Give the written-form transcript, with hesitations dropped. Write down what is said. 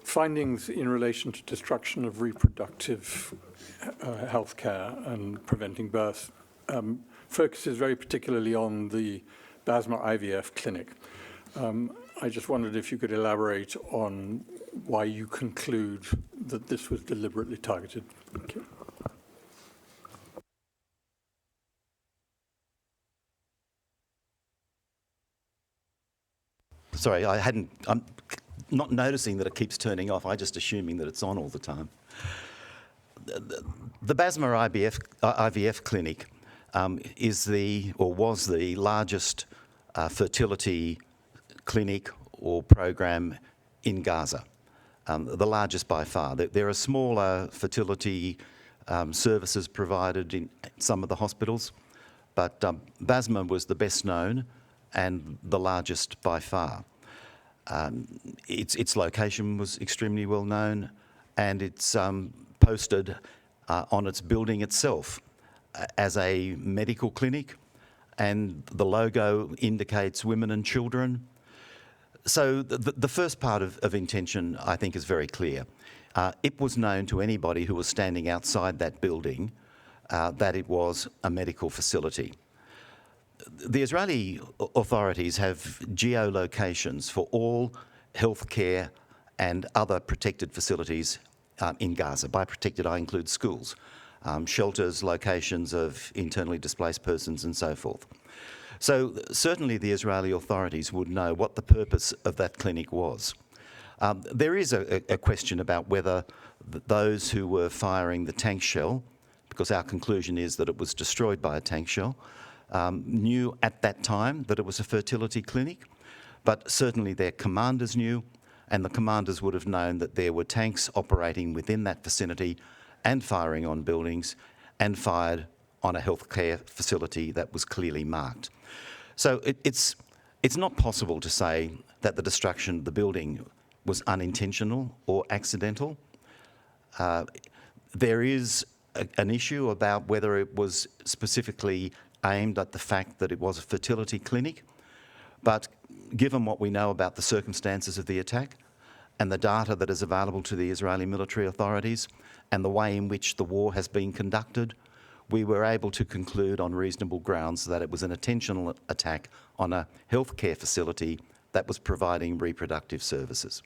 findings in relation to destruction of reproductive health care and preventing birth focuses very particularly on the BASMA IVF clinic. I just wondered if you could elaborate on why you conclude that this was deliberately targeted. Thank you. Sorry, I'm not noticing that it keeps turning off. I'm just assuming that it's on all the time. The BASMA IVF clinic was the largest fertility clinic or program in Gaza, the largest by far. There are smaller fertility services provided in some of the hospitals, but BASMA was the best known and the largest by far. Its location was extremely well known, and it's posted on its building itself as a medical clinic, and the logo indicates women and children. So the first part of intention, I think, is very clear. It was known to anybody who was standing outside that building that it was a medical facility. The Israeli authorities have geolocations for all healthcare and other protected facilities in Gaza. By protected, I include schools, shelters, locations of internally displaced persons, and so forth. So certainly the Israeli authorities would know what the purpose of that clinic was. There is a question about whether those who were firing the tank shell, because our conclusion is that it was destroyed by a tank shell, knew at that time that it was a fertility clinic, but certainly their commanders knew, and the commanders would have known that there were tanks operating within that vicinity and firing on buildings and fired on a healthcare facility that was clearly marked. So it's not possible to say that the destruction of the building was unintentional or accidental. There is an issue about whether it was specifically aimed at the fact that it was a fertility clinic, but given what we know about the circumstances of the attack and the data that is available to the Israeli military authorities and the way in which the war has been conducted, we were able to conclude on reasonable grounds that it was an intentional attack on a healthcare facility that was providing reproductive services.